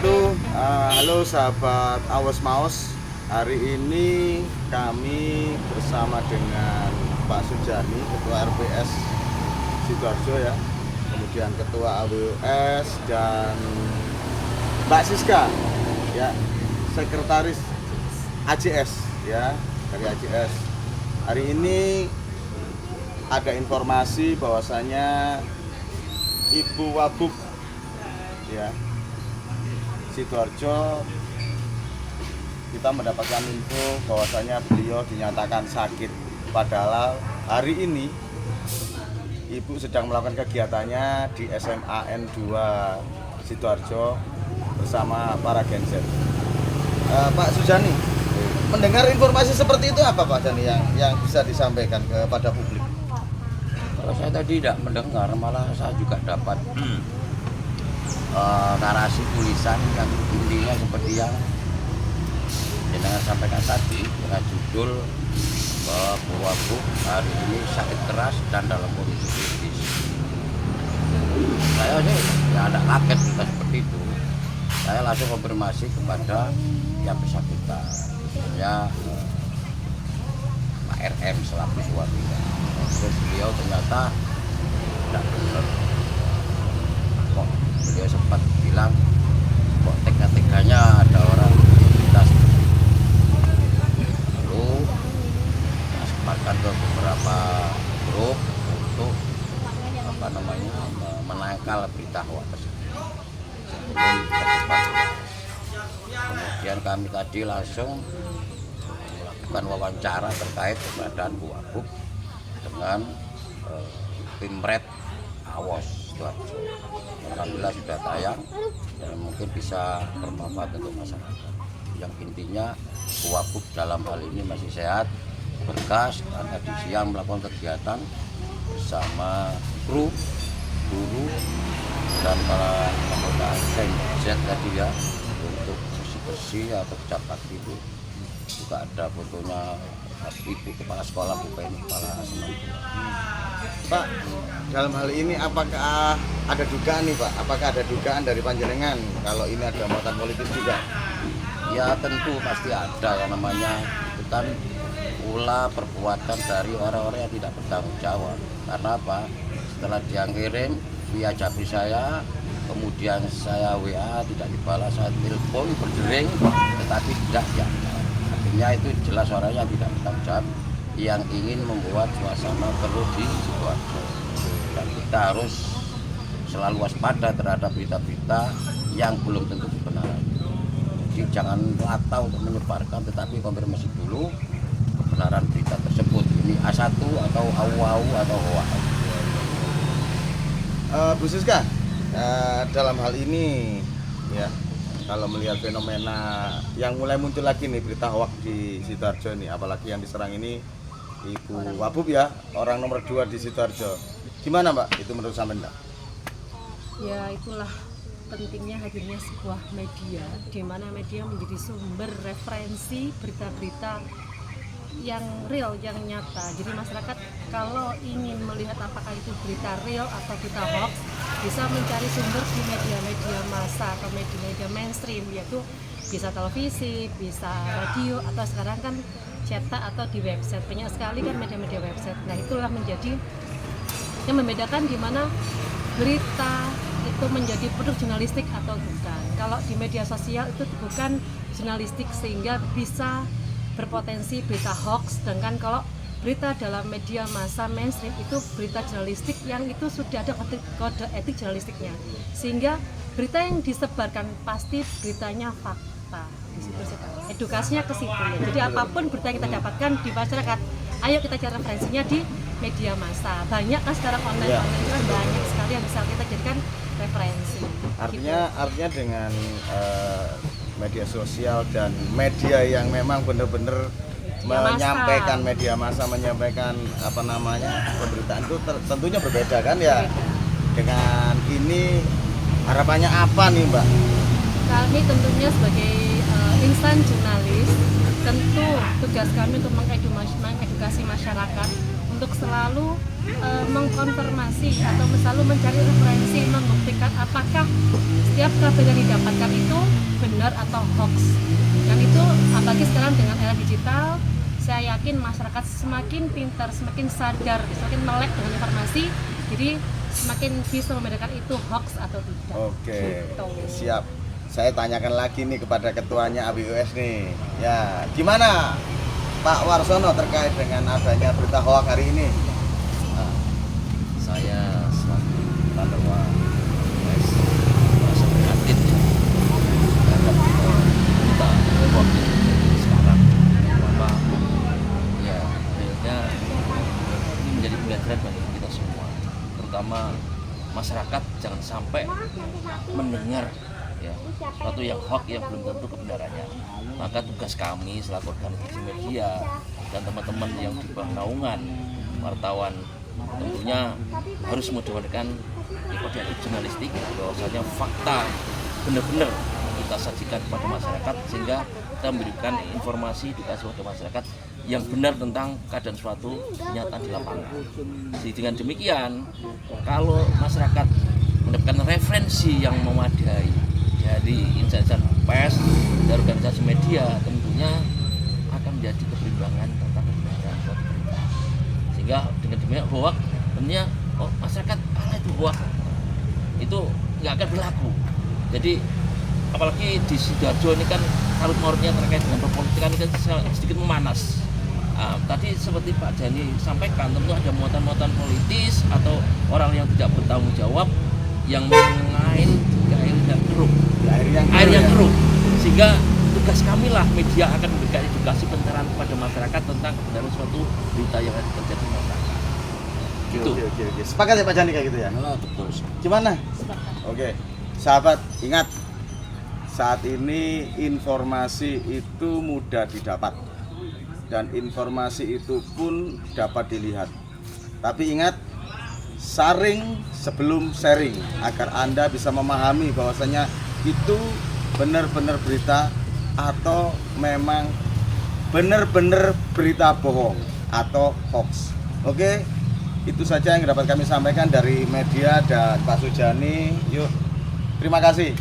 wabarakatuh. Halo sahabat Awes Maos. Hari ini kami bersama dengan Pak Sujani, Ketua RPS Sidoarjo ya, kemudian Ketua AWS dan Mbak Siska ya, Sekretaris AJS ya, dari AJS. Hari ini ada informasi bahwasanya Ibu Wabub ya Sidoarjo, kita mendapatkan info bahwasanya beliau dinyatakan sakit. Padahal hari ini Ibu sedang melakukan kegiatannya di SMA N2 Sidoarjo bersama para genset. Pak Sujani, mendengar informasi seperti itu apa Pak Jani yang bisa disampaikan kepada publik? Kalau saya tadi tidak mendengar, malah saya juga dapat narasi tulisan yang intinya seperti yang jenengan sampaikan tadi, dengan judul bahwa Bu Wabub hari ini sakit keras dan dalam kondisi kritis. Saya sih ya agak kaget kita seperti itu. Saya langsung konfirmasi kepada yang bersangkutan, ya Pak RM selaku suaminya. Terus beliau ternyata tidak benar. Kok beliau sempat bilang kok tega-teganya ada orang kita seperti itu. Lalu saya sebarkan ke beberapa grup untuk menangkal berita hoax tersebut sebelum tersebar. Kemudian kami tadi langsung melakukan wawancara terkait keberadaan Bu Wabub dengan tim Red Awos Sidoarjo. Alhamdulillah sudah tayang dan mungkin bisa bermanfaat untuk masyarakat. Yang intinya Bu Wabub dalam hal ini masih sehat, bergas, dan tadi siang melakukan kegiatan bersama kru, guru, dan para anggota Z tadi ya, untuk bersih-bersih atau ucap bakti itu. Juga ada fotonya Ibu Kepala Sekolah, Bu Penny, Kepala Semen. Pak, dalam hal ini apakah ada dugaan nih Pak? Apakah ada dugaan dari panjenengan kalau ini ada muatan politis juga? Ya tentu pasti ada, yang namanya itu kan ulah perbuatan dari orang-orang yang tidak bertanggung jawab. Karena apa? Setelah dia ngirim via Japri saya, kemudian saya WA tidak dibalas, saya telepon berdering tetapi tidak diangkat. Artinya itu jelas orangnya tidak bertanggung jawab yang ingin membuat suasana keruh di Sidoarjo. Dan kita harus selalu waspada terhadap berita-berita yang belum tentu kebenaran. Jadi jangan rata untuk menyebarkan, tetapi konfirmasi dulu kebenaran berita tersebut. Ini A1 atau AU atau hoax. Bu Siska, dalam hal ini ya, kalau melihat fenomena yang mulai muncul lagi nih berita hoax di Sidoarjo ini, apalagi yang diserang ini Ibu Wabub ya, orang nomor 2 di Sidoarjo. Gimana Mbak? Itu menurut sampean Mbak? Ya itulah pentingnya hadirnya sebuah media, di mana media menjadi sumber referensi berita-berita yang real, yang nyata. Jadi masyarakat kalau ingin melihat apakah itu berita real atau berita hoax, bisa mencari sumber di media-media massa atau media-media mainstream, yaitu bisa televisi, bisa radio, atau sekarang kan cetak atau di website. Banyak sekali kan media-media website. Nah itulah menjadi yang membedakan di mana berita itu menjadi produk jurnalistik atau bukan. Kalau di media sosial itu bukan jurnalistik sehingga bisa berpotensi berita hoax, sedangkan kalau berita dalam media massa mainstream itu berita jurnalistik yang itu sudah ada kode etik jurnalistiknya, sehingga berita yang disebarkan pasti beritanya fakta. Di situ edukasinya ke situ ya. Jadi apapun berita yang kita dapatkan di masyarakat, ayo kita cari referensinya di media massa. Banyak kan sekarang online itu kan banyak sekali yang bisa kita jadikan referensi. Artinya dengan media sosial dan media yang memang benar-benar menyampaikan media massa, menyampaikan pemberitaan itu tentunya berbeda kan ya. Dengan ini harapannya apa nih Mbak? Kami tentunya sebagai insan jurnalis, tentu tugas kami untuk mengedukasi masyarakat untuk selalu mengkonfirmasi atau selalu mencari referensi, membuktikan apakah setiap kabar yang didapatkan itu benar atau hoax. Dan itu apalagi sekarang dengan era digital, saya yakin masyarakat semakin pintar, semakin sadar, semakin melek dengan informasi, jadi semakin bisa membedakan itu hoax atau tidak. Oke, Gitu. siap. Saya tanyakan lagi nih kepada ketuanya ABUS nih. Ya, gimana Pak Warsono terkait dengan adanya berita hoax hari ini? Saya selaku kader ABUS merasa prihatin terhadap berita hoax sekarang. Apa ya akhirnya ini menjadi pembelajaran bagi kita semua, terutama masyarakat jangan sampai mendengar ya suatu yang hoax yang belum tentu kebenarannya. Maka tugas kami selaku organisasi media dan teman-teman yang di bawah naungan wartawan tentunya harus menjalankan kode etik jurnalistik bahwasanya fakta benar-benar kita sajikan kepada masyarakat, sehingga kita memberikan informasi edukasi kepada masyarakat yang benar tentang keadaan suatu kenyataan di lapangan. Jadi dengan demikian, kalau masyarakat mendapatkan referensi yang memadai dari instansi pers dan organisasi media, tentunya akan menjadi keberimbangan tentang kebenaran suatu berita. Sehingga dengan demikian hoax, tentunya masyarakat itu hoax itu nggak akan berlaku. Jadi apalagi di Sidoarjo ini kan karut marutnya terkait dengan perpolitikan ini kan sedikit memanas. Tadi seperti Pak Jani sampaikan, tentu ada muatan-muatan politis atau orang yang tidak bertanggung jawab yang mengain air yang keruh, air yang keruh. Sehingga tugas kami lah media akan memberikan edukasi pencerahan kepada masyarakat tentang kebenaran suatu berita yang terjadi di masyarakat. Gitu. Oke. Sepakat ya Pak Jani kayak gitu ya? Betul. Gimana? Oke, sahabat ingat, saat ini informasi itu mudah didapat dan informasi itu pun dapat dilihat. Tapi ingat, saring sebelum sharing agar Anda bisa memahami bahwasanya itu benar-benar berita atau memang benar-benar berita bohong atau hoax. Oke, itu saja yang dapat kami sampaikan dari media dan Pak Sujani. Yuk, terima kasih.